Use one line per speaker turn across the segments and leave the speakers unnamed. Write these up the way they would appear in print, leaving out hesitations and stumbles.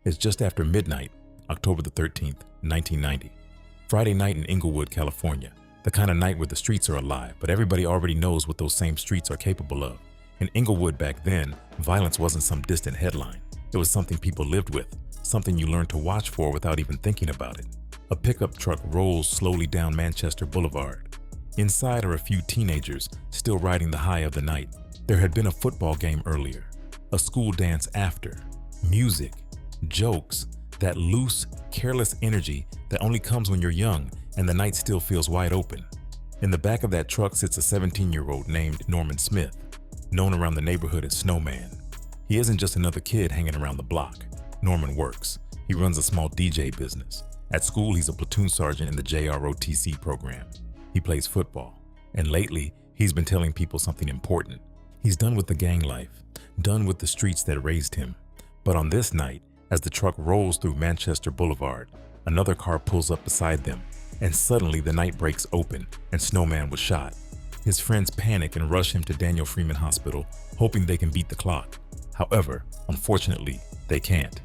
It's just after midnight, October the 13th, 1990. Friday night in Inglewood, California. The kind of night where the streets are alive, but everybody already knows what those same streets are capable of. In Inglewood back then, violence wasn't some distant headline. It was something people lived with, something you learned to watch for without even thinking about it. A pickup truck rolls slowly down Manchester Boulevard. Inside are a few teenagers, still riding the high of the night. There had been a football game earlier, a school dance after, music, jokes, that loose, careless energy that only comes when you're young and the night still feels wide open. In the back of that truck sits a 17-year-old named Norman Smith, known around the neighborhood as Snowman. He isn't just another kid hanging around the block. Norman works. He runs a small DJ business. At school, he's a platoon sergeant in the JROTC program. He plays football. And lately, he's been telling people something important. He's done with the gang life, done with the streets that raised him. But on this night, as the truck rolls through Manchester Boulevard, another car pulls up beside them, and suddenly the night breaks open and Snowman was shot. His friends panic and rush him to Daniel Freeman Hospital, hoping they can beat the clock. However, unfortunately, they can't.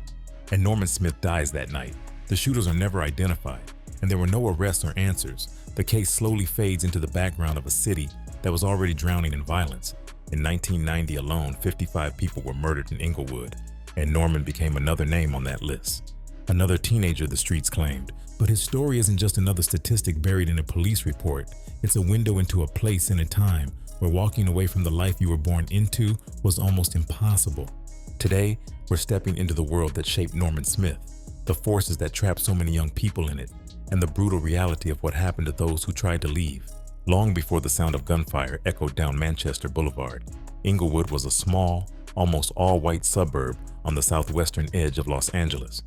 And Norman Smith dies that night. The shooters are never identified, and there were no arrests or answers. The case slowly fades into the background of a city that was already drowning in violence. In 1990 alone, 55 people were murdered in Inglewood, and Norman became another name on that list. Another teenager, the streets claimed. But his story isn't just another statistic buried in a police report. It's a window into a place and a time where walking away from the life you were born into was almost impossible. Today, we're stepping into the world that shaped Norman Smith, the forces that trapped so many young people in it, and the brutal reality of what happened to those who tried to leave. Long before the sound of gunfire echoed down Manchester Boulevard, Inglewood was a small, almost all-white suburb on the southwestern edge of Los Angeles.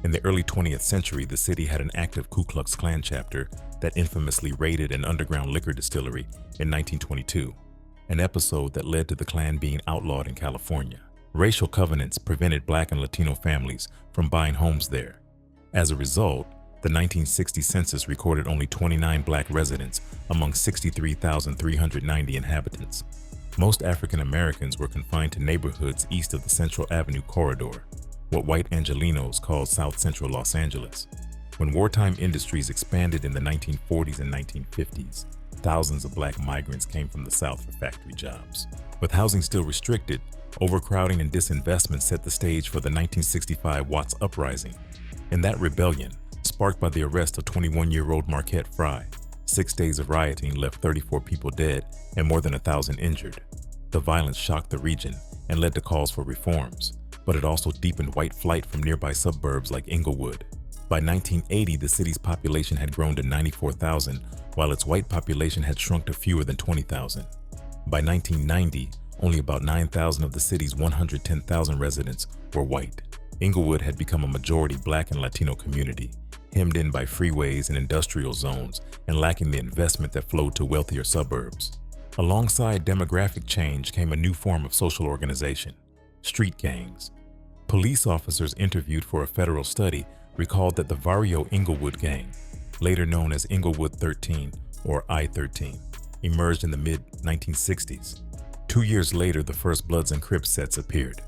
In the early 20th century, the city had an active Ku Klux Klan chapter that infamously raided an underground liquor distillery in 1922, an episode that led to the Klan being outlawed in California. Racial covenants prevented Black and Latino families from buying homes there. As a result, the 1960 census recorded only 29 Black residents among 63,390 inhabitants. Most African Americans were confined to neighborhoods east of the Central Avenue corridor, what white Angelenos called South Central Los Angeles. When wartime industries expanded in the 1940s and 1950s, thousands of Black migrants came from the South for factory jobs. With housing still restricted, overcrowding and disinvestment set the stage for the 1965 Watts Uprising. In that rebellion, sparked by the arrest of 21-year-old Marquette Frye, 6 days of rioting left 34 people dead and more than 1,000 injured. The violence shocked the region and led to calls for reforms, but it also deepened white flight from nearby suburbs like Inglewood. By 1980, the city's population had grown to 94,000, while its white population had shrunk to fewer than 20,000. By 1990, only about 9,000 of the city's 110,000 residents were white. Inglewood had become a majority Black and Latino community, hemmed in by freeways and industrial zones and lacking the investment that flowed to wealthier suburbs. Alongside demographic change came a new form of social organization: street gangs. Police officers interviewed for a federal study recalled that the Barrio Inglewood gang, later known as Inglewood 13 or I-13, emerged in the mid-1960s. 2 years later, the first Bloods and Crips sets appeared.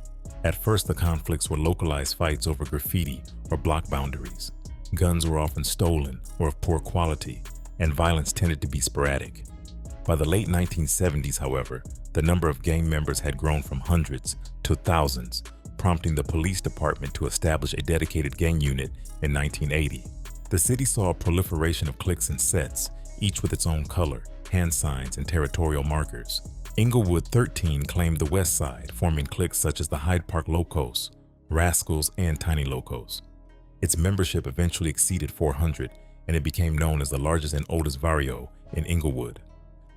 At first, the conflicts were localized fights over graffiti or block boundaries. Guns were often stolen or of poor quality, and violence tended to be sporadic. By the late 1970s, however, the number of gang members had grown from hundreds to thousands, prompting the police department to establish a dedicated gang unit in 1980. The city saw a proliferation of cliques and sets, each with its own color, hand signs, and territorial markers. Inglewood 13 claimed the west side, forming cliques such as the Hyde Park Locos, Rascals, and Tiny Locos. Its membership eventually exceeded 400, and it became known as the largest and oldest barrio in Inglewood.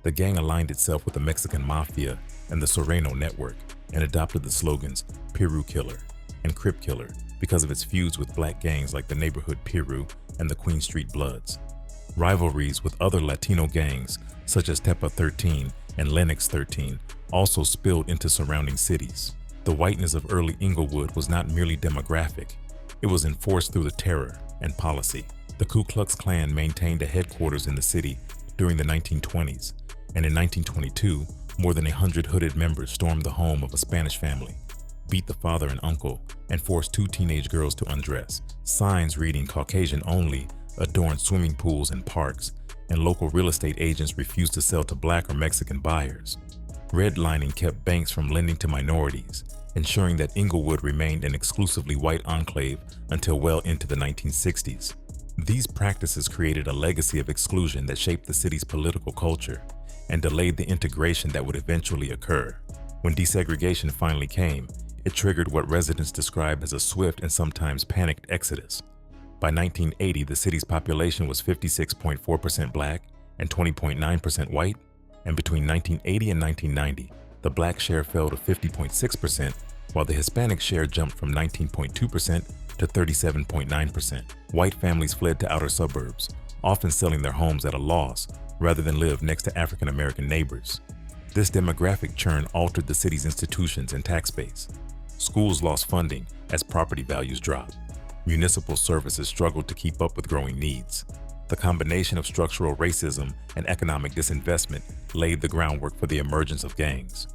The gang aligned itself with the Mexican Mafia and the Serrano Network and adopted the slogans Piru Killer and Crip Killer because of its feuds with Black gangs like the Neighborhood Piru and the Queen Street Bloods. Rivalries with other Latino gangs such as Tepa 13 and Lennox 13 also spilled into surrounding cities. The whiteness of early Inglewood was not merely demographic, it was enforced through the terror and policy. The Ku Klux Klan maintained a headquarters in the city during the 1920s, and in 1922, more than 100 hooded members stormed the home of a Spanish family, beat the father and uncle, and forced two teenage girls to undress. Signs reading Caucasian only adorned swimming pools and parks, and local real estate agents refused to sell to Black or Mexican buyers. Redlining kept banks from lending to minorities, ensuring that Inglewood remained an exclusively white enclave until well into the 1960s. These practices created a legacy of exclusion that shaped the city's political culture and delayed the integration that would eventually occur. When desegregation finally came, it triggered what residents describe as a swift and sometimes panicked exodus. By 1980, the city's population was 56.4% Black and 20.9% white, and between 1980 and 1990, the Black share fell to 50.6%, while the Hispanic share jumped from 19.2% to 37.9%. White families fled to outer suburbs, often selling their homes at a loss rather than live next to African American neighbors. This demographic churn altered the city's institutions and tax base. Schools lost funding as property values dropped. Municipal services struggled to keep up with growing needs. The combination of structural racism and economic disinvestment laid the groundwork for the emergence of gangs.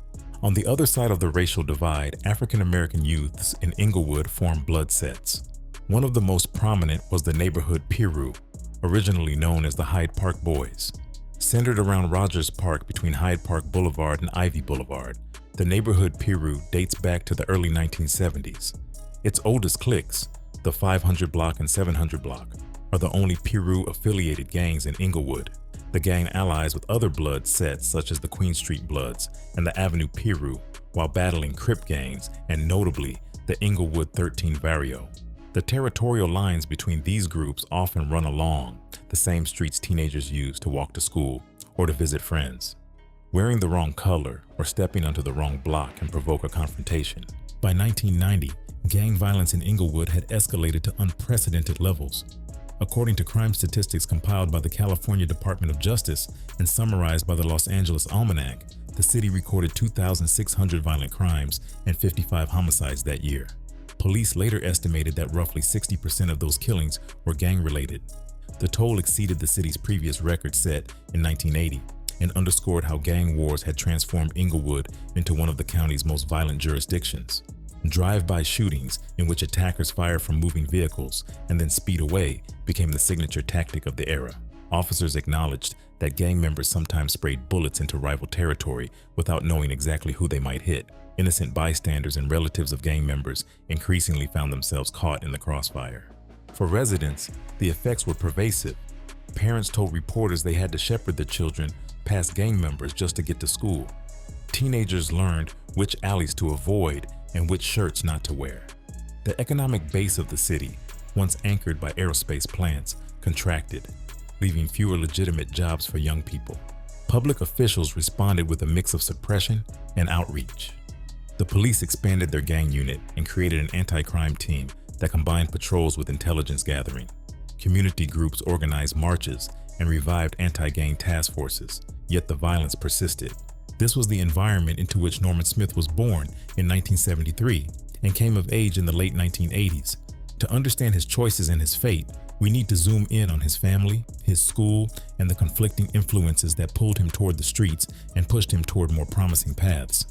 On the other side of the racial divide, African American youths in Inglewood formed blood sets. One of the most prominent was the neighborhood Piru, originally known as the Hyde Park Boys. Centered around Rogers Park between Hyde Park Boulevard and Ivy Boulevard, the neighborhood Piru dates back to the early 1970s. Its oldest cliques, the 500 Block and 700 Block, are the only Piru-affiliated gangs in Inglewood. The gang allies with other blood sets such as the Queen Street Bloods and the Avenue Piru, while battling Crip gangs and notably the Inglewood 13 Vario. The territorial lines between these groups often run along the same streets teenagers use to walk to school or to visit friends. Wearing the wrong color or stepping onto the wrong block can provoke a confrontation. By 1990, gang violence in Inglewood had escalated to unprecedented levels. According to crime statistics compiled by the California Department of Justice and summarized by the Los Angeles Almanac, the city recorded 2,600 violent crimes and 55 homicides that year. Police later estimated that roughly 60% of those killings were gang-related. The toll exceeded the city's previous record set in 1980 and underscored how gang wars had transformed Inglewood into one of the county's most violent jurisdictions. Drive-by shootings, in which attackers fire from moving vehicles and then speed away, became the signature tactic of the era. Officers acknowledged that gang members sometimes sprayed bullets into rival territory without knowing exactly who they might hit. Innocent bystanders and relatives of gang members increasingly found themselves caught in the crossfire. For residents, the effects were pervasive. Parents told reporters they had to shepherd their children past gang members just to get to school. Teenagers learned which alleys to avoid and which shirts not to wear. The economic base of the city, once anchored by aerospace plants, contracted, leaving fewer legitimate jobs for young people. Public officials responded with a mix of suppression and outreach. The police expanded their gang unit and created an anti-crime team that combined patrols with intelligence gathering. Community groups organized marches and revived anti-gang task forces, yet the violence persisted. This was the environment into which Norman Smith was born in 1973 and came of age in the late 1980s. To understand his choices and his fate, we need to zoom in on his family, his school, and the conflicting influences that pulled him toward the streets and pushed him toward more promising paths.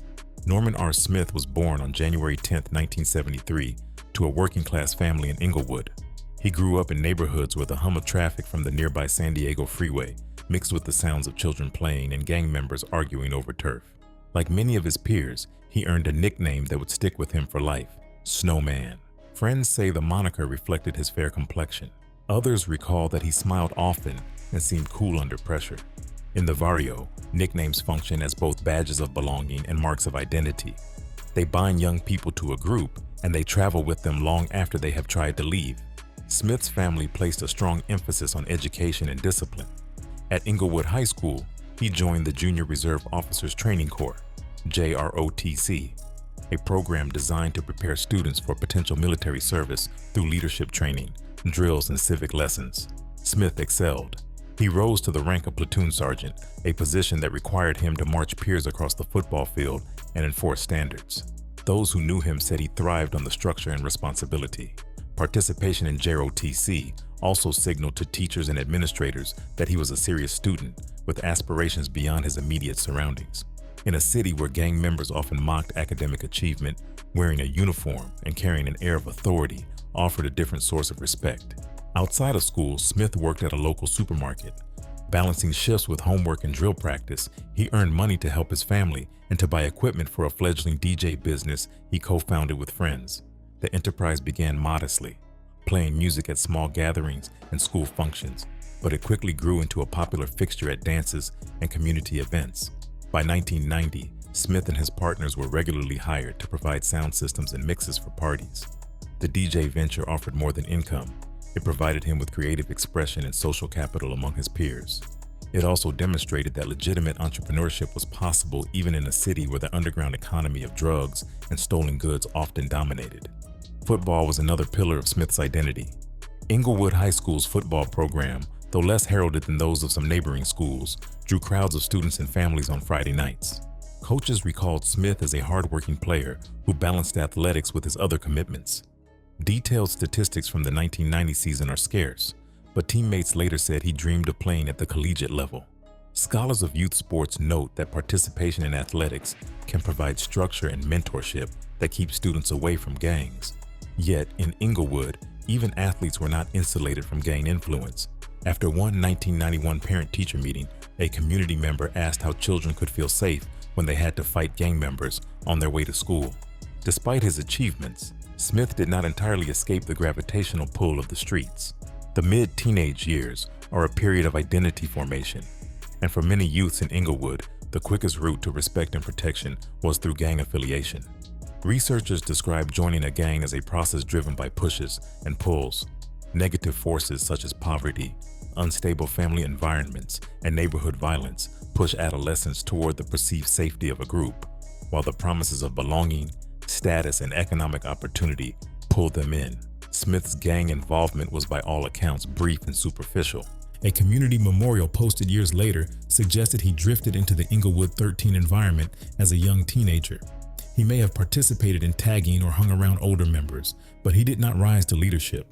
Norman R. Smith was born on January 10, 1973, to a working-class family in Inglewood. He grew up in neighborhoods where the hum of traffic from the nearby San Diego freeway mixed with the sounds of children playing and gang members arguing over turf. Like many of his peers, he earned a nickname that would stick with him for life, Snowman. Friends say the moniker reflected his fair complexion. Others recall that he smiled often and seemed cool under pressure. In the Vario, nicknames function as both badges of belonging and marks of identity. They bind young people to a group, and they travel with them long after they have tried to leave. Smith's family placed a strong emphasis on education and discipline. At Inglewood High School, he joined the Junior Reserve Officers Training Corps, JROTC, a program designed to prepare students for potential military service through leadership training, drills, and civic lessons. Smith excelled. He rose to the rank of platoon sergeant, a position that required him to march peers across the football field and enforce standards. Those who knew him said he thrived on the structure and responsibility. Participation in JROTC also signaled to teachers and administrators that he was a serious student with aspirations beyond his immediate surroundings. In a city where gang members often mocked academic achievement, wearing a uniform and carrying an air of authority offered a different source of respect. Outside of school, Smith worked at a local supermarket. Balancing shifts with homework and drill practice, he earned money to help his family and to buy equipment for a fledgling DJ business he co-founded with friends. The enterprise began modestly, playing music at small gatherings and school functions, but it quickly grew into a popular fixture at dances and community events. By 1990, Smith and his partners were regularly hired to provide sound systems and mixes for parties. The DJ venture offered more than income. It provided him with creative expression and social capital among his peers. It also demonstrated that legitimate entrepreneurship was possible even in a city where the underground economy of drugs and stolen goods often dominated. Football was another pillar of Smith's identity. Inglewood High School's football program, though less heralded than those of some neighboring schools, drew crowds of students and families on Friday nights. Coaches recalled Smith as a hardworking player who balanced athletics with his other commitments. Detailed statistics from the 1990 season are scarce, but teammates later said he dreamed of playing at the collegiate level. Scholars of youth sports note that participation in athletics can provide structure and mentorship that keep students away from gangs. Yet, in Inglewood, even athletes were not insulated from gang influence. After one 1991 parent-teacher meeting, a community member asked how children could feel safe when they had to fight gang members on their way to school. Despite his achievements, Smith did not entirely escape the gravitational pull of the streets. The mid-teenage years are a period of identity formation, and for many youths in Inglewood, the quickest route to respect and protection was through gang affiliation. Researchers describe joining a gang as a process driven by pushes and pulls. Negative forces such as poverty, unstable family environments, and neighborhood violence push adolescents toward the perceived safety of a group, while the promises of belonging, status, and economic opportunity pull them in. Smith's gang involvement was by all accounts brief and superficial. A community memorial posted years later suggested he drifted into the Inglewood 13 environment as a young teenager. He may have participated in tagging or hung around older members, but he did not rise to leadership.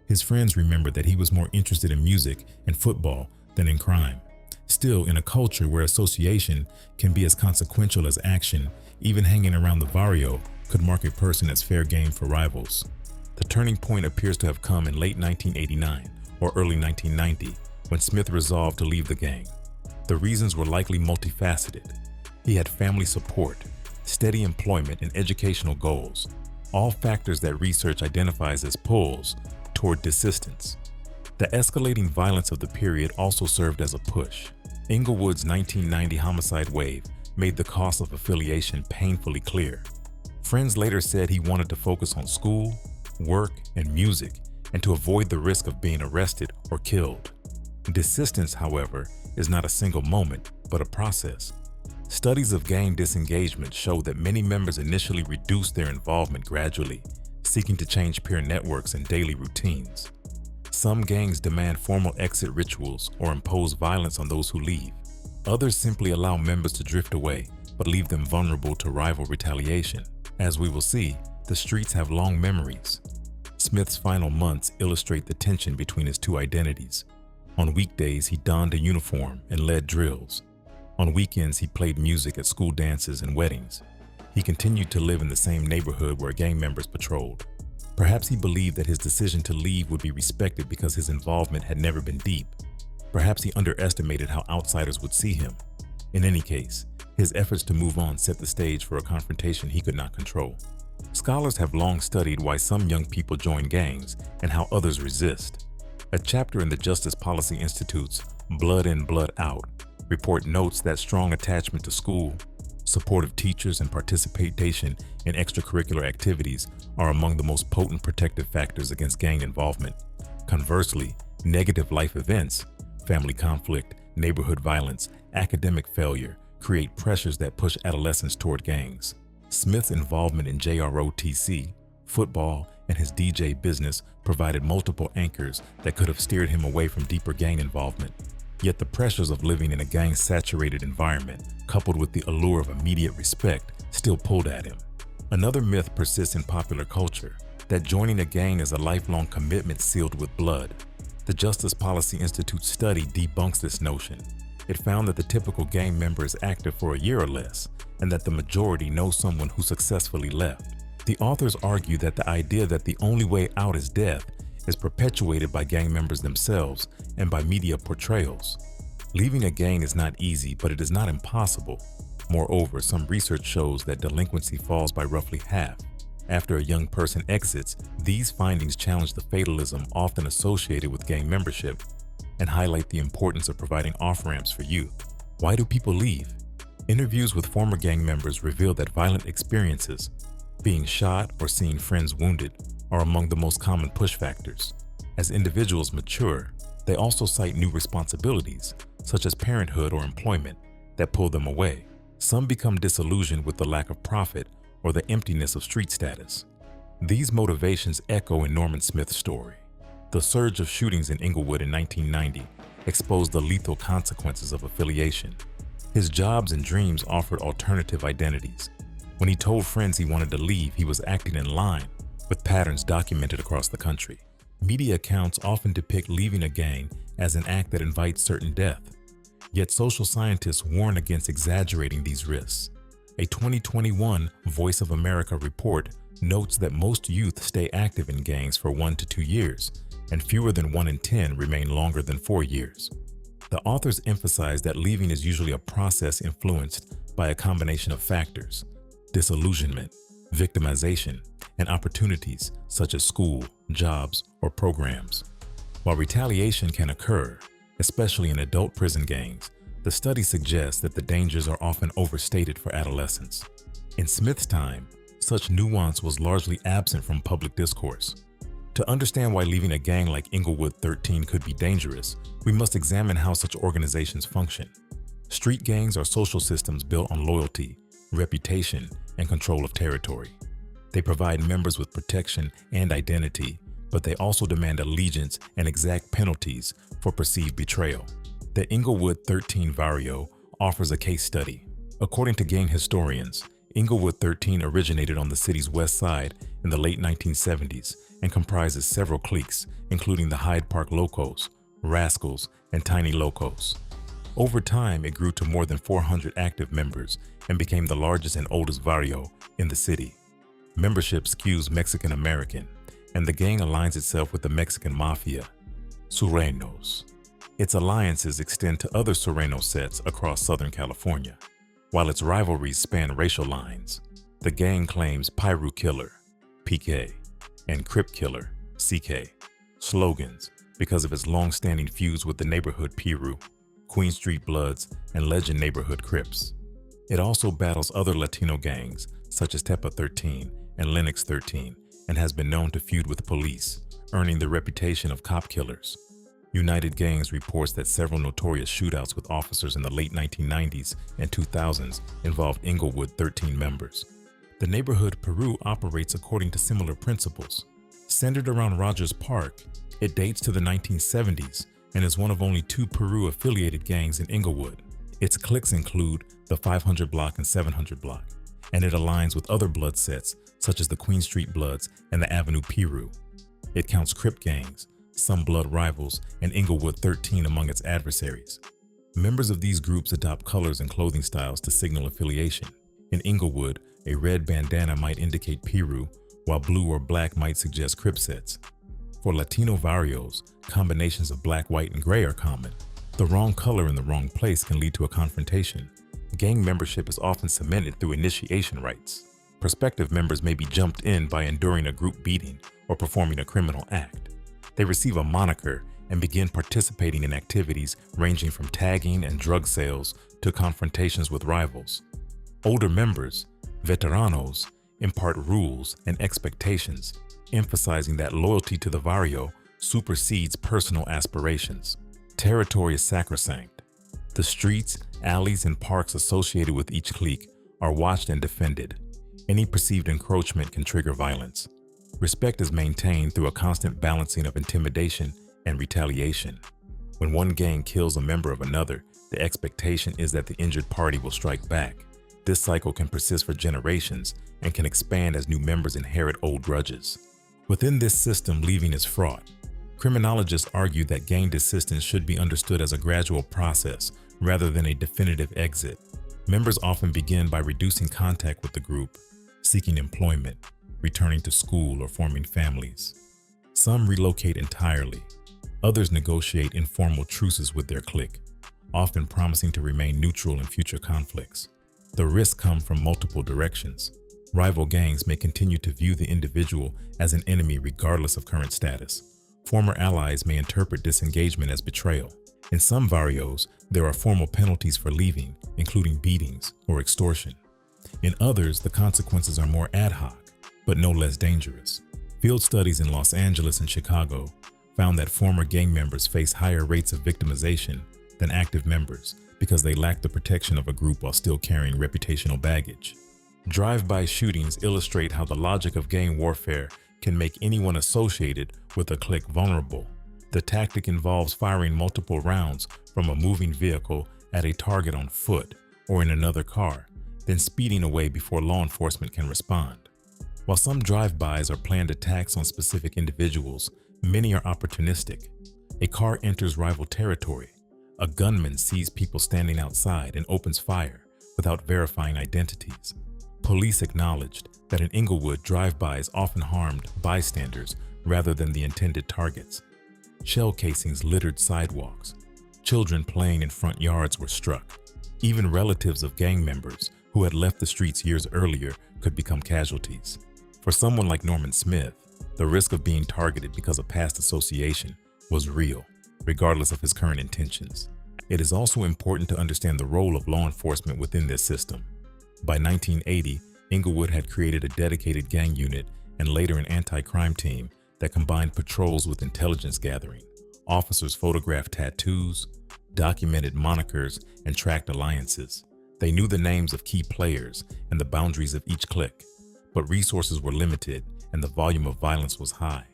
His friends remembered that he was more interested in music and football than in crime. Still, in a culture where association can be as consequential as action, even hanging around the barrio could mark a person as fair game for rivals. The turning point appears to have come in late 1989 or early 1990 when Smith resolved to leave the gang. The reasons were likely multifaceted. He had family support, steady employment, and educational goals, all factors that research identifies as pulls toward desistance. The escalating violence of the period also served as a push. Inglewood's 1990 homicide wave made the cost of affiliation painfully clear. Friends later said he wanted to focus on school, work, and music, and to avoid the risk of being arrested or killed. Desistance, however, is not a single moment, but a process. Studies of gang disengagement show that many members initially reduce their involvement gradually, seeking to change peer networks and daily routines. Some gangs demand formal exit rituals or impose violence on those who leave. Others simply allow members to drift away, but leave them vulnerable to rival retaliation. As we will see, the streets have long memories. Smith's final months illustrate the tension between his two identities. On weekdays, he donned a uniform and led drills. On weekends, he played music at school dances and weddings. He continued to live in the same neighborhood where gang members patrolled. Perhaps he believed that his decision to leave would be respected because his involvement had never been deep. Perhaps he underestimated how outsiders would see him. In any case, his efforts to move on set the stage for a confrontation he could not control. Scholars have long studied why some young people join gangs and how others resist. A chapter in the Justice Policy Institute's Blood In, Blood Out report notes that strong attachment to school, supportive teachers, and participation in extracurricular activities are among the most potent protective factors against gang involvement. Conversely, negative life events, family conflict, neighborhood violence, academic failure, create pressures that push adolescents toward gangs. Smith's involvement in JROTC, football, and his DJ business provided multiple anchors that could have steered him away from deeper gang involvement. Yet the pressures of living in a gang-saturated environment, coupled with the allure of immediate respect, still pulled at him. Another myth persists in popular culture, that joining a gang is a lifelong commitment sealed with blood. The Justice Policy Institute study debunks this notion. It found that the typical gang member is active for a year or less, and that the majority know someone who successfully left. The authors argue that the idea that the only way out is death is perpetuated by gang members themselves and by media portrayals. Leaving a gang is not easy, but it is not impossible. Moreover, some research shows that delinquency falls by roughly half. After a young person exits, these findings challenge the fatalism often associated with gang membership and highlight the importance of providing off-ramps for youth. Why do people leave? Interviews with former gang members reveal that violent experiences, being shot or seeing friends wounded, are among the most common push factors. As individuals mature, they also cite new responsibilities, such as parenthood or employment, that pull them away. Some become disillusioned with the lack of profit or the emptiness of street status. These motivations echo in Norman Smith's story. The surge of shootings in Inglewood in 1990 exposed the lethal consequences of affiliation. His jobs and dreams offered alternative identities. When he told friends he wanted to leave, he was acting in line with patterns documented across the country. Media accounts often depict leaving a gang as an act that invites certain death. Yet social scientists warn against exaggerating these risks. A 2021 Voice of America report notes that most youth stay active in gangs for 1 to 2 years, and fewer than 1 in 10 remain longer than 4 years. The authors emphasize that leaving is usually a process influenced by a combination of factors: disillusionment, victimization, and opportunities such as school, jobs, or programs. While retaliation can occur, especially in adult prison gangs, the study suggests that the dangers are often overstated for adolescents. In Smith's time, such nuance was largely absent from public discourse. To understand why leaving a gang like Inglewood 13 could be dangerous, we must examine how such organizations function. Street gangs are social systems built on loyalty, reputation, and control of territory. They provide members with protection and identity, but they also demand allegiance and exact penalties for perceived betrayal. The Inglewood 13 Barrio offers a case study. According to gang historians, Inglewood 13 originated on the city's west side in the late 1970s and comprises several cliques, including the Hyde Park Locos, Rascals, and Tiny Locos. Over time, it grew to more than 400 active members and became the largest and oldest barrio in the city. Membership skews Mexican-American, and the gang aligns itself with the Mexican mafia, Sureños. Its alliances extend to other Sureño sets across Southern California. While its rivalries span racial lines, the gang claims Piru Killer, PK, and Crip Killer, CK, slogans because of its long-standing feuds with the neighborhood Piru, Queen Street Bloods, and legend neighborhood Crips. It also battles other Latino gangs such as Tepa 13 and Lennox 13, and has been known to feud with police, earning the reputation of cop killers. United Gangs reports that several notorious shootouts with officers in the late 1990s and 2000s involved Inglewood 13 members. The neighborhood Peru operates according to similar principles. Centered around Rogers Park, it dates to the 1970s and is one of only 2 Peru-affiliated gangs in Inglewood. Its cliques include the 500 Block and 700 Block, and it aligns with other blood sets such as the Queen Street Bloods and the Avenue Peru. It counts Crip gangs, some blood rivals, and Inglewood 13 among its adversaries. Members of these groups adopt colors and clothing styles to signal affiliation. In Inglewood, a red bandana might indicate Peru, while blue or black might suggest Crip sets. For Latino barrios, combinations of black, white, and gray are common. The wrong color in the wrong place can lead to a confrontation. Gang membership is often cemented through initiation rites. Prospective members may be jumped in by enduring a group beating or performing a criminal act. They receive a moniker and begin participating in activities ranging from tagging and drug sales to confrontations with rivals. Older members, veteranos, impart rules and expectations, emphasizing that loyalty to the barrio supersedes personal aspirations. Territory is sacrosanct. The streets, alleys, and parks associated with each clique are watched and defended. Any perceived encroachment can trigger violence. Respect is maintained through a constant balancing of intimidation and retaliation. When one gang kills a member of another, the expectation is that the injured party will strike back. This cycle can persist for generations and can expand as new members inherit old grudges. Within this system, leaving is fraught. Criminologists argue that gang desistance should be understood as a gradual process rather than a definitive exit. Members often begin by reducing contact with the group, seeking employment, returning to school, or forming families. Some relocate entirely. Others negotiate informal truces with their clique, often promising to remain neutral in future conflicts. The risks come from multiple directions. Rival gangs may continue to view the individual as an enemy regardless of current status. Former allies may interpret disengagement as betrayal. In some barrios, there are formal penalties for leaving, including beatings or extortion. In others, the consequences are more ad hoc, but no less dangerous. Field studies in Los Angeles and Chicago found that former gang members face higher rates of victimization than active members because they lack the protection of a group while still carrying reputational baggage. Drive-by shootings illustrate how the logic of gang warfare can make anyone associated with a clique vulnerable. The tactic involves firing multiple rounds from a moving vehicle at a target on foot or in another car, then speeding away before law enforcement can respond. While some drive-bys are planned attacks on specific individuals, many are opportunistic. A car enters rival territory. A gunman sees people standing outside and opens fire without verifying identities. Police acknowledged that in Inglewood, drive-bys often harmed bystanders rather than the intended targets. Shell casings littered sidewalks. Children playing in front yards were struck. Even relatives of gang members who had left the streets years earlier could become casualties. For someone like Norman Smith, the risk of being targeted because of past association was real, regardless of his current intentions. It is also important to understand the role of law enforcement within this system. By 1980, Inglewood had created a dedicated gang unit and later an anti-crime team that combined patrols with intelligence gathering. Officers photographed tattoos, documented monikers, and tracked alliances. They knew the names of key players and the boundaries of each clique, but resources were limited and the volume of violence was high.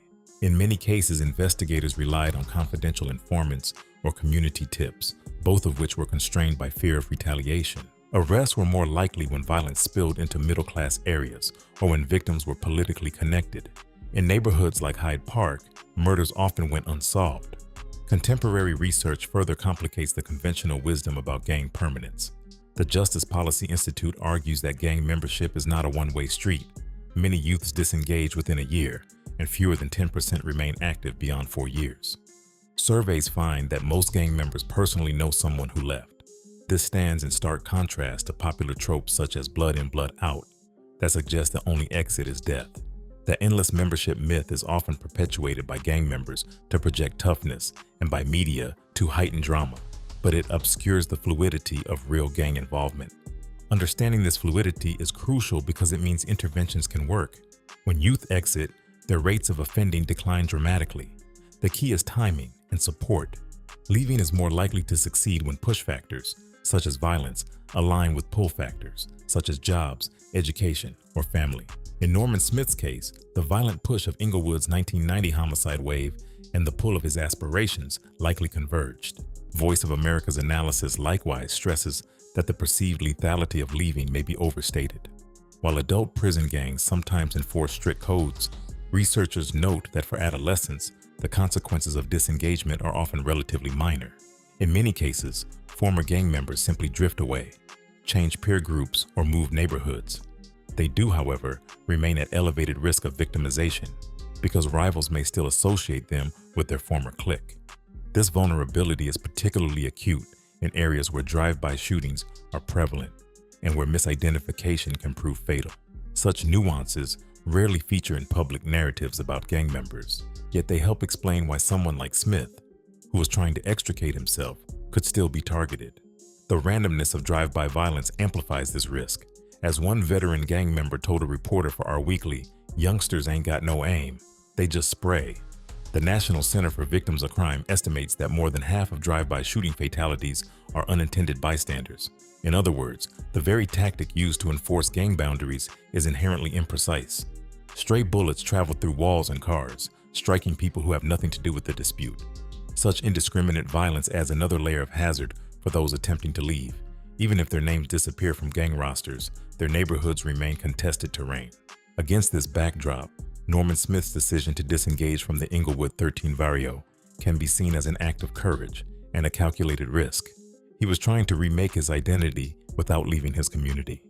In many cases, investigators relied on confidential informants or community tips, both of which were constrained by fear of retaliation. Arrests were more likely when violence spilled into middle-class areas or when victims were politically connected. In neighborhoods like Hyde Park, murders often went unsolved. Contemporary research further complicates the conventional wisdom about gang permanence. The Justice Policy Institute argues that gang membership is not a one-way street. Many youths disengage within a year, and fewer than 10% remain active beyond 4 years. Surveys find that most gang members personally know someone who left. This stands in stark contrast to popular tropes such as blood in, blood out, that suggest the only exit is death. The endless membership myth is often perpetuated by gang members to project toughness and by media to heighten drama, but it obscures the fluidity of real gang involvement. Understanding this fluidity is crucial because it means interventions can work. When youth exit, their rates of offending decline dramatically. The key is timing and support. Leaving is more likely to succeed when push factors, such as violence, align with pull factors, such as jobs, education, or family. In Norman Smith's case, the violent push of Inglewood's 1990 homicide wave and the pull of his aspirations likely converged. Voice of America's analysis likewise stresses that the perceived lethality of leaving may be overstated. While adult prison gangs sometimes enforce strict codes, researchers note that for adolescents, the consequences of disengagement are often relatively minor. In many cases, former gang members simply drift away, change peer groups, or move neighborhoods. They do, however, remain at elevated risk of victimization because rivals may still associate them with their former clique. This vulnerability is particularly acute in areas where drive-by shootings are prevalent and where misidentification can prove fatal. Such nuances rarely feature in public narratives about gang members, yet they help explain why someone like Smith, who was trying to extricate himself, could still be targeted. The randomness of drive-by violence amplifies this risk. As one veteran gang member told a reporter for Our Weekly, "Youngsters ain't got no aim, they just spray." The National Center for Victims of Crime estimates that more than half of drive-by shooting fatalities are unintended bystanders. In other words, the very tactic used to enforce gang boundaries is inherently imprecise. Stray bullets travel through walls and cars, striking people who have nothing to do with the dispute. Such indiscriminate violence adds another layer of hazard for those attempting to leave. Even if their names disappear from gang rosters, their neighborhoods remain contested terrain. Against this backdrop, Norman Smith's decision to disengage from the Inglewood 13 barrio can be seen as an act of courage and a calculated risk. He was trying to remake his identity without leaving his community.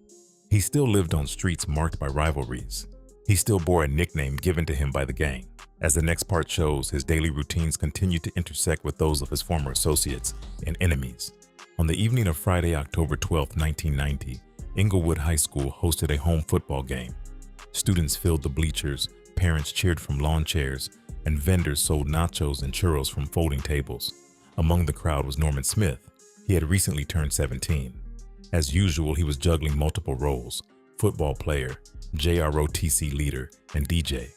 He still lived on streets marked by rivalries. He still bore a nickname given to him by the gang. As the next part shows, his daily routines continued to intersect with those of his former associates and enemies. On the evening of Friday, October 12, 1990, Inglewood High School hosted a home football game. Students filled the bleachers, parents cheered from lawn chairs, and vendors sold nachos and churros from folding tables. Among the crowd was Norman Smith. He had recently turned 17. As usual, he was juggling multiple roles: football player, JROTC leader, and DJ.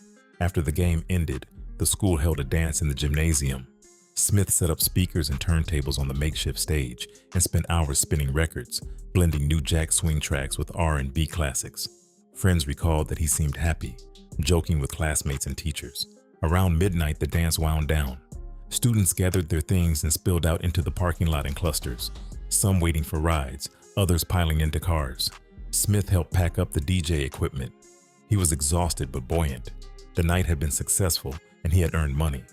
After the game ended, the school held a dance in the gymnasium. Smith set up speakers and turntables on the makeshift stage and spent hours spinning records, blending new jack swing tracks with R&B classics. Friends recalled that he seemed happy, joking with classmates and teachers. Around midnight, the dance wound down. Students gathered their things and spilled out into the parking lot in clusters, some waiting for rides, others piling into cars. Smith helped pack up the DJ equipment. He was exhausted but buoyant. The night had been successful and he had earned money.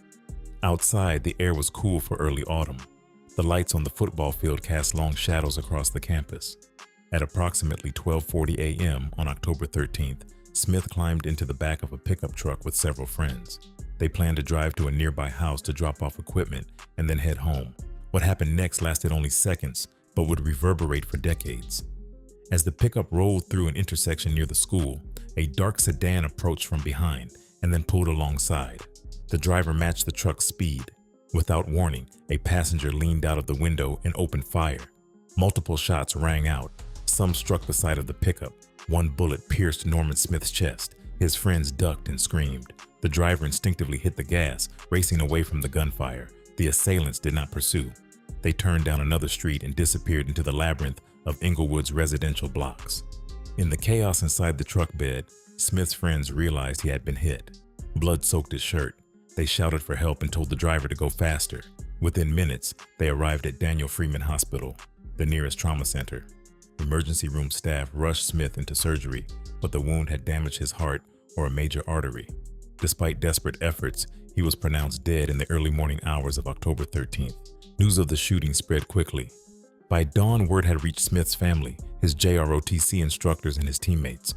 Outside, the air was cool for early autumn. The lights on the football field cast long shadows across the campus. At approximately 12:40 a.m. on October 13th, Smith climbed into the back of a pickup truck with several friends. They planned to drive to a nearby house to drop off equipment and then head home. What happened next lasted only seconds, but would reverberate for decades. As the pickup rolled through an intersection near the school, a dark sedan approached from behind and then pulled alongside. The driver matched the truck's speed. Without warning, a passenger leaned out of the window and opened fire. Multiple shots rang out. Some struck the side of the pickup. One bullet pierced Norman Smith's chest. His friends ducked and screamed. The driver instinctively hit the gas, racing away from the gunfire. The assailants did not pursue. They turned down another street and disappeared into the labyrinth of Inglewood's residential blocks. In the chaos inside the truck bed, Smith's friends realized he had been hit. Blood soaked his shirt. They shouted for help and told the driver to go faster. Within minutes, they arrived at Daniel Freeman Hospital, the nearest trauma center. Emergency room staff rushed Smith into surgery, but the wound had damaged his heart or a major artery. Despite desperate efforts, he was pronounced dead in the early morning hours of October 13th. News of the shooting spread quickly. By dawn, word had reached Smith's family, his JROTC instructors, and his teammates.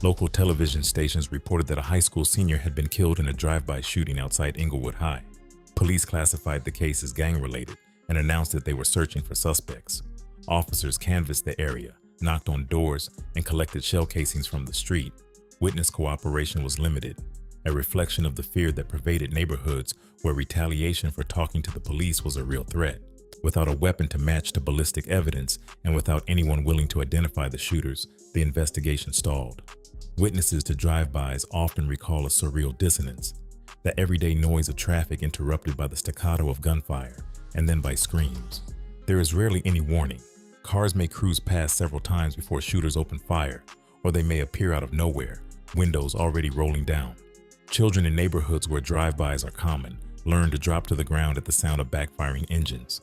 Local television stations reported that a high school senior had been killed in a drive-by shooting outside Inglewood High. Police classified the case as gang-related and announced that they were searching for suspects. Officers canvassed the area, knocked on doors, and collected shell casings from the street. Witness cooperation was limited, a reflection of the fear that pervaded neighborhoods where retaliation for talking to the police was a real threat. Without a weapon to match to ballistic evidence and without anyone willing to identify the shooters, the investigation stalled. Witnesses to drive-bys often recall a surreal dissonance, the everyday noise of traffic interrupted by the staccato of gunfire and then by screams. There is rarely any warning. Cars may cruise past several times before shooters open fire, or they may appear out of nowhere, windows already rolling down. Children in neighborhoods where drive-bys are common learn to drop to the ground at the sound of backfiring engines.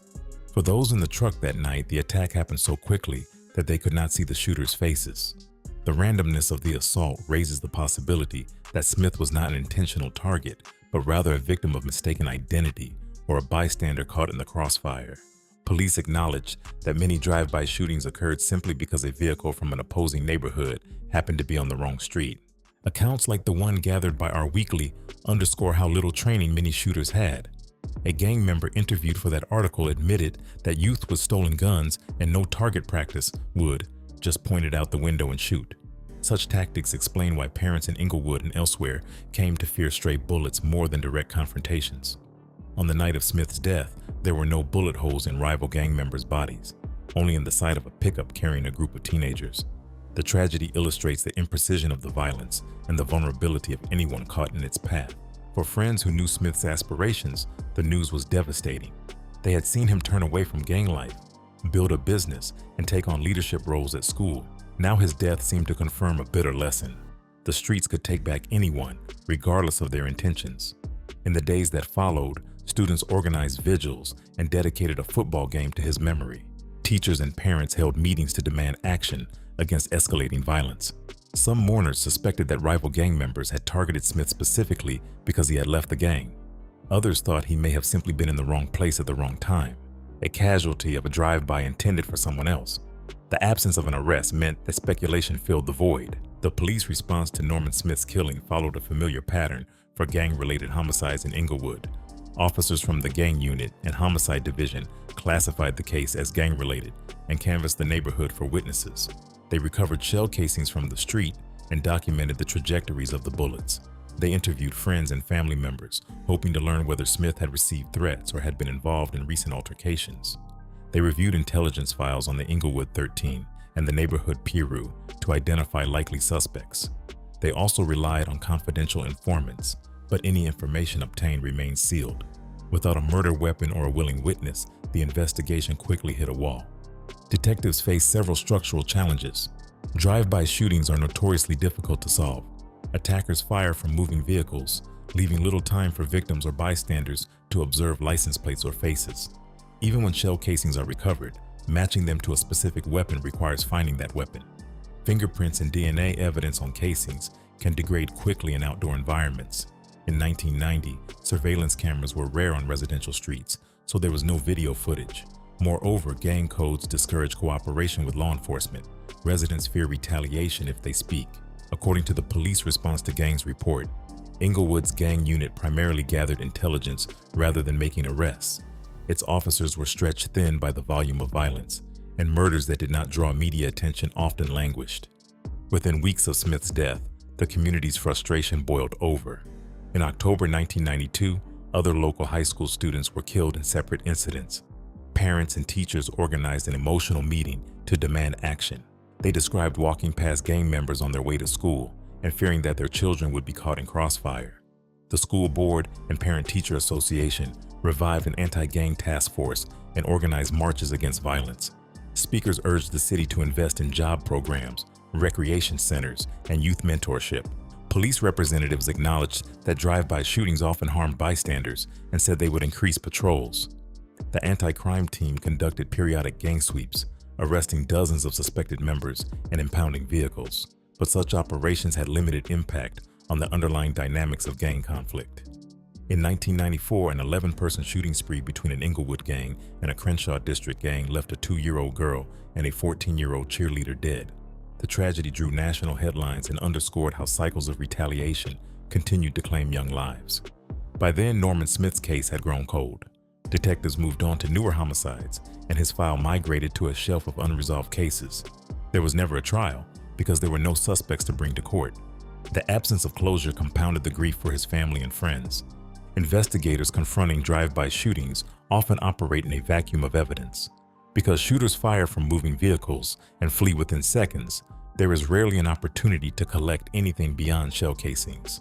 For those in the truck that night, the attack happened so quickly that they could not see the shooters' faces. The randomness of the assault raises the possibility that Smith was not an intentional target, but rather a victim of mistaken identity or a bystander caught in the crossfire. Police acknowledged that many drive-by shootings occurred simply because a vehicle from an opposing neighborhood happened to be on the wrong street. Accounts like the one gathered by Our Weekly underscore how little training many shooters had. A gang member interviewed for that article admitted that youth with stolen guns and no target practice would just point it out the window and shoot. Such tactics explain why parents in Inglewood and elsewhere came to fear stray bullets more than direct confrontations. On the night of Smith's death, there were no bullet holes in rival gang members' bodies, only in the side of a pickup carrying a group of teenagers. The tragedy illustrates the imprecision of the violence and the vulnerability of anyone caught in its path. For friends who knew Smith's aspirations, the news was devastating. They had seen him turn away from gang life, build a business, and take on leadership roles at school. Now his death seemed to confirm a bitter lesson. The streets could take back anyone, regardless of their intentions. In the days that followed, students organized vigils and dedicated a football game to his memory. Teachers and parents held meetings to demand action against escalating violence. Some mourners suspected that rival gang members had targeted Smith specifically because he had left the gang. Others thought he may have simply been in the wrong place at the wrong time. a casualty of a drive-by intended for someone else. The absence of an arrest meant that speculation filled the void. The police response to Norman Smith's killing followed a familiar pattern for gang-related homicides in Inglewood. Officers from the gang unit and homicide division classified the case as gang-related and canvassed the neighborhood for witnesses. They recovered shell casings from the street and documented the trajectories of the bullets. They interviewed friends and family members, hoping to learn whether Smith had received threats or had been involved in recent altercations. They reviewed intelligence files on the Inglewood 13 and the neighborhood Piru to identify likely suspects. They also relied on confidential informants, but any information obtained remained sealed. Without a murder weapon or a willing witness, the investigation quickly hit a wall. Detectives faced several structural challenges. Drive-by shootings are notoriously difficult to solve. Attackers fire from moving vehicles, leaving little time for victims or bystanders to observe license plates or faces. Even when shell casings are recovered, matching them to a specific weapon requires finding that weapon. Fingerprints and DNA evidence on casings can degrade quickly in outdoor environments. In 1990, surveillance cameras were rare on residential streets, so there was no video footage. Moreover, gang codes discourage cooperation with law enforcement. Residents fear retaliation if they speak. According to the police response to gangs report, Inglewood's gang unit primarily gathered intelligence rather than making arrests. Its officers were stretched thin by the volume of violence, and murders that did not draw media attention often languished. Within weeks of Smith's death, the community's frustration boiled over. In October 1992, other local high school students were killed in separate incidents. Parents and teachers organized an emotional meeting to demand action. They described walking past gang members on their way to school and fearing that their children would be caught in crossfire. The school board and parent-teacher association revived an anti-gang task force and organized marches against violence. Speakers urged the city to invest in job programs, recreation centers, and youth mentorship. Police representatives acknowledged that drive-by shootings often harmed bystanders and said they would increase patrols. The anti-crime team conducted periodic gang sweeps, arresting dozens of suspected members and impounding vehicles, but such operations had limited impact on the underlying dynamics of gang conflict. In 1994, an 11-person shooting spree between an Inglewood gang and a Crenshaw district gang left a 2-year-old girl and a 14-year-old cheerleader dead. The tragedy drew national headlines and underscored how cycles of retaliation continued to claim young lives. By then, Norman Smith's case had grown cold. Detectives moved on to newer homicides, and his file migrated to a shelf of unresolved cases. There was never a trial because there were no suspects to bring to court. The absence of closure compounded the grief for his family and friends. Investigators confronting drive-by shootings often operate in a vacuum of evidence. Because shooters fire from moving vehicles and flee within seconds, there is rarely an opportunity to collect anything beyond shell casings.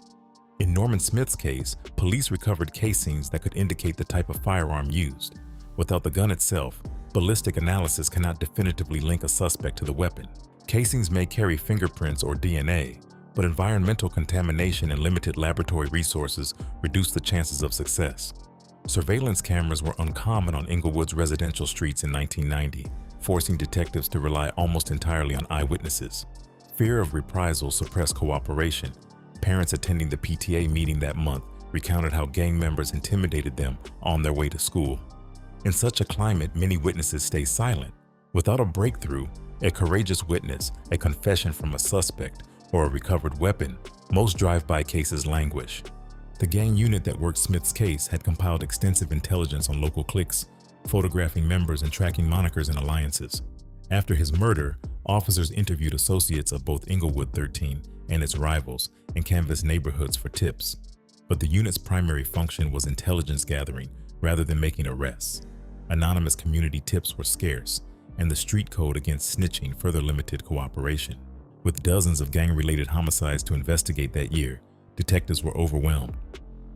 In Norman Smith's case, police recovered casings that could indicate the type of firearm used. Without the gun itself, ballistic analysis cannot definitively link a suspect to the weapon. Casings may carry fingerprints or DNA, but environmental contamination and limited laboratory resources reduce the chances of success. Surveillance cameras were uncommon on Inglewood's residential streets in 1990, forcing detectives to rely almost entirely on eyewitnesses. Fear of reprisal suppressed cooperation. Parents attending the PTA meeting that month recounted how gang members intimidated them on their way to school. In such a climate, many witnesses stay silent. Without a breakthrough, a courageous witness, a confession from a suspect, or a recovered weapon, most drive-by cases languish. The gang unit that worked Smith's case had compiled extensive intelligence on local cliques, photographing members and tracking monikers and alliances. After his murder, officers interviewed associates of both Inglewood 13 and its rivals and canvassed neighborhoods for tips. But the unit's primary function was intelligence gathering rather than making arrests. Anonymous community tips were scarce, and the street code against snitching further limited cooperation. With dozens of gang-related homicides to investigate that year, detectives were overwhelmed.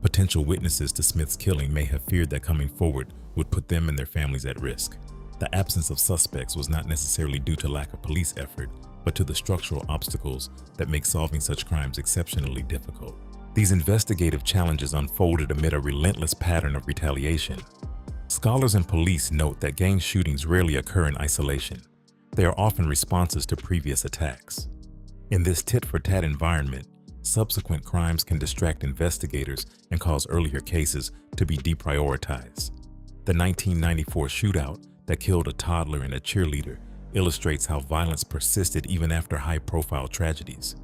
Potential witnesses to Smith's killing may have feared that coming forward would put them and their families at risk. The absence of suspects was not necessarily due to lack of police effort, but to the structural obstacles that make solving such crimes exceptionally difficult. These investigative challenges unfolded amid a relentless pattern of retaliation. Scholars and police note that gang shootings rarely occur in isolation. They are often responses to previous attacks. In this tit-for-tat environment, subsequent crimes can distract investigators and cause earlier cases to be deprioritized. The 1994 shootout that killed a toddler and a cheerleader illustrates how violence persisted even after high-profile tragedies.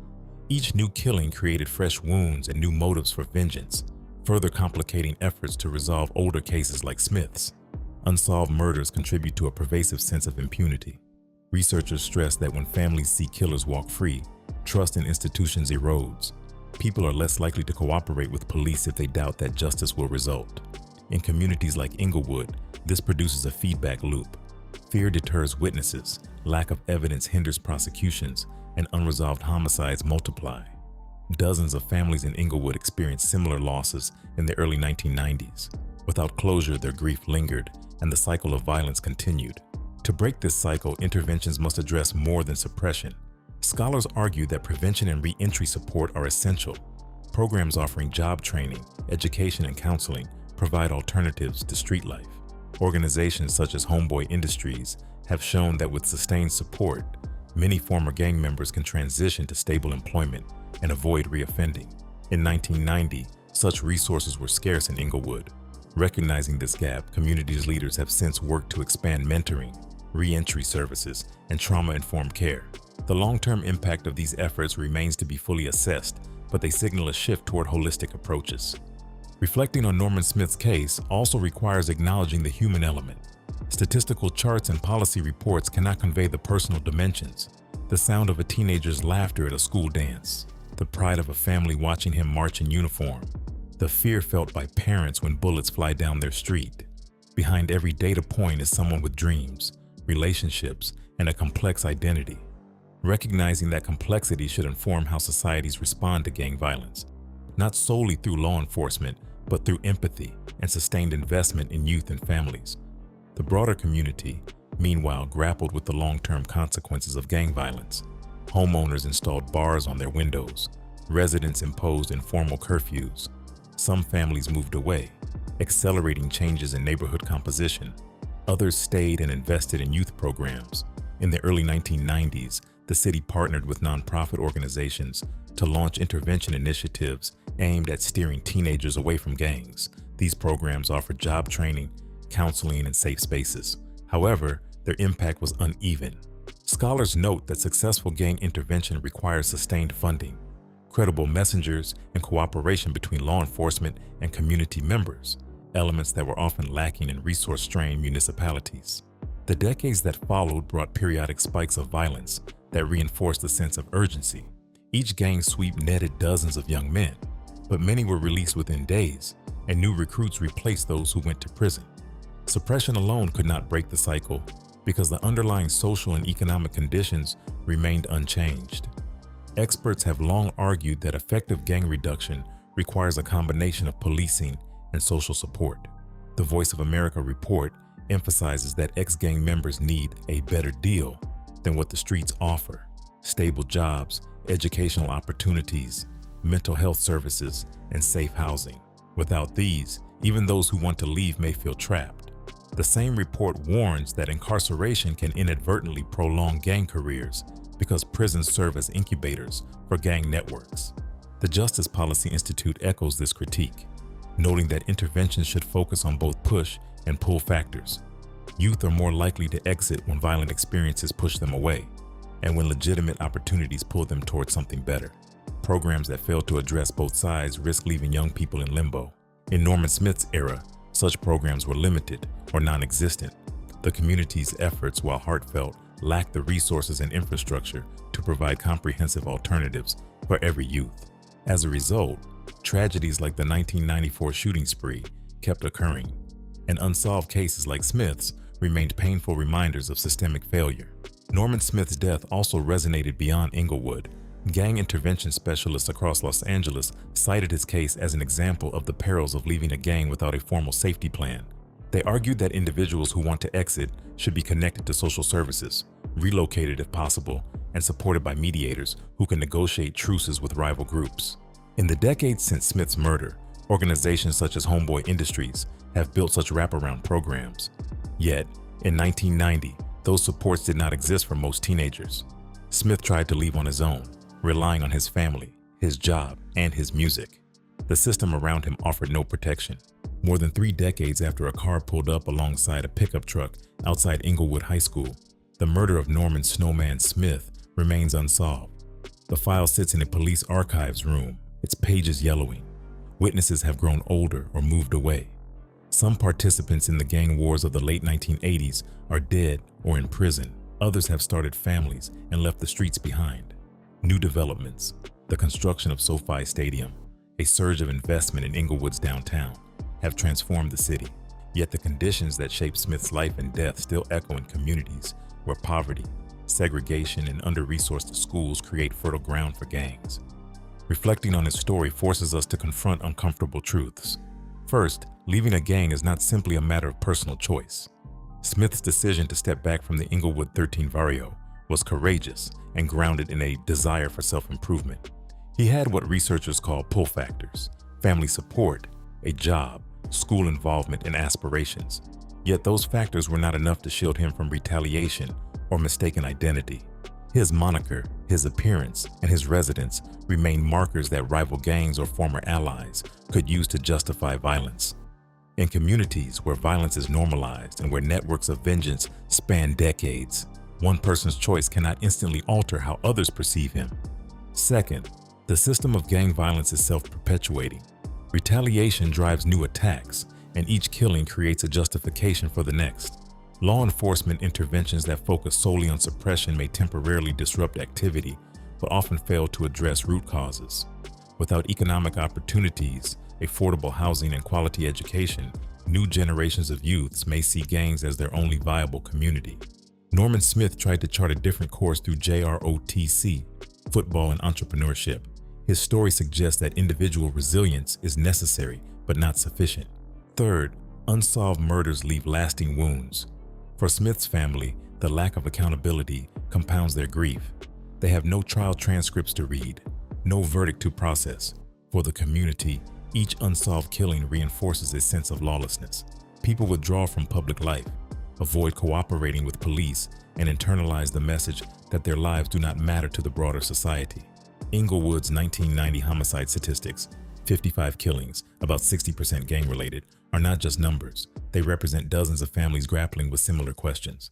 Each new killing created fresh wounds and new motives for vengeance, further complicating efforts to resolve older cases like Smith's. Unsolved murders contribute to a pervasive sense of impunity. Researchers stress that when families see killers walk free, trust in institutions erodes. People are less likely to cooperate with police if they doubt that justice will result. In communities like Inglewood, this produces a feedback loop. Fear deters witnesses, lack of evidence hinders prosecutions, and unresolved homicides multiply. Dozens of families in Inglewood experienced similar losses in the early 1990s. Without closure, their grief lingered, and the cycle of violence continued. To break this cycle, interventions must address more than suppression. Scholars argue that prevention and re-entry support are essential. Programs offering job training, education, and counseling provide alternatives to street life. Organizations such as Homeboy Industries have shown that with sustained support, many former gang members can transition to stable employment and avoid reoffending. In 1990, such resources were scarce in Inglewood. Recognizing this gap, communities leaders have since worked to expand mentoring, re-entry services, and trauma-informed care. The long-term impact of these efforts remains to be fully assessed, but they signal a shift toward holistic approaches. Reflecting on Norman Smith's case also requires acknowledging the human element. Statistical charts and policy reports cannot convey the personal dimensions. The sound of a teenager's laughter at a school dance, the pride of a family watching him march in uniform, the fear felt by parents when bullets fly down their street. Behind every data point is someone with dreams, relationships, and a complex identity. Recognizing that complexity should inform how societies respond to gang violence, not solely through law enforcement, but through empathy and sustained investment in youth and families. The broader community, meanwhile, grappled with the long-term consequences of gang violence. Homeowners installed bars on their windows. Residents imposed informal curfews. Some families moved away, accelerating changes in neighborhood composition. Others stayed and invested in youth programs. In the early 1990s, the city partnered with nonprofit organizations to launch intervention initiatives aimed at steering teenagers away from gangs. These programs offered job training, counseling, and safe spaces. However, their impact was uneven. Scholars note that successful gang intervention requires sustained funding, credible messengers, and cooperation between law enforcement and community members, elements that were often lacking in resource-strained municipalities. The decades that followed brought periodic spikes of violence that reinforced the sense of urgency. Each gang sweep netted dozens of young men, but many were released within days, and new recruits replaced those who went to prison. Suppression alone could not break the cycle because the underlying social and economic conditions remained unchanged. Experts have long argued that effective gang reduction requires a combination of policing and social support. The Voice of America report emphasizes that ex-gang members need a better deal than what the streets offer: stable jobs, educational opportunities, mental health services, and safe housing. Without these, even those who want to leave may feel trapped. The same report warns that incarceration can inadvertently prolong gang careers because prisons serve as incubators for gang networks. The Justice Policy Institute echoes this critique, noting that interventions should focus on both push and pull factors. Youth are more likely to exit when violent experiences push them away, and when legitimate opportunities pull them towards something better. Programs that fail to address both sides risk leaving young people in limbo. In Norman Smith's era, such programs were limited or non-existent. The community's efforts, while heartfelt, lacked the resources and infrastructure to provide comprehensive alternatives for every youth. As a result, tragedies like the 1994 shooting spree kept occurring, and unsolved cases like Smith's remained painful reminders of systemic failure. Norman Smith's death also resonated beyond Inglewood. Gang intervention specialists across Los Angeles cited his case as an example of the perils of leaving a gang without a formal safety plan. They argued that individuals who want to exit should be connected to social services, relocated if possible, and supported by mediators who can negotiate truces with rival groups. In the decades since Smith's murder, organizations such as Homeboy Industries have built such wraparound programs. Yet, in 1990, those supports did not exist for most teenagers. Smith tried to leave on his own, relying on his family, his job, and his music. The system around him offered no protection. More than 3 decades after a car pulled up alongside a pickup truck outside Inglewood High School, the murder of Norman "Snowman" Smith remains unsolved. The file sits in a police archives room, its pages yellowing. Witnesses have grown older or moved away. Some participants in the gang wars of the late 1980s are dead or in prison. Others have started families and left the streets behind. New developments: the construction of SoFi Stadium, a surge of investment in Inglewood's downtown, have transformed the city. Yet the conditions that shaped Smith's life and death still echo in communities where poverty, segregation, and under-resourced schools create fertile ground for gangs. Reflecting on his story forces us to confront uncomfortable truths. First, leaving a gang is not simply a matter of personal choice. Smith's decision to step back from the Inglewood 13 barrio was courageous and grounded in a desire for self-improvement. He had what researchers call pull factors: family support, a job, school involvement, and aspirations. Yet those factors were not enough to shield him from retaliation or mistaken identity. His moniker, his appearance, and his residence remain markers that rival gangs or former allies could use to justify violence. In communities where violence is normalized and where networks of vengeance span decades, one person's choice cannot instantly alter how others perceive him. Second, the system of gang violence is self-perpetuating. Retaliation drives new attacks, and each killing creates a justification for the next. Law enforcement interventions that focus solely on suppression may temporarily disrupt activity, but often fail to address root causes. Without economic opportunities, affordable housing, and quality education, new generations of youths may see gangs as their only viable community. Norman Smith tried to chart a different course through JROTC, football and entrepreneurship. His story suggests that individual resilience is necessary but not sufficient. Third, unsolved murders leave lasting wounds. For Smith's family, the lack of accountability compounds their grief. They have no trial transcripts to read, no verdict to process. For the community, each unsolved killing reinforces a sense of lawlessness. People withdraw from public life, avoid cooperating with police, and internalize the message that their lives do not matter to the broader society. Inglewood's 1990 homicide statistics, 55 killings, about 60% gang-related, are not just numbers. They represent dozens of families grappling with similar questions.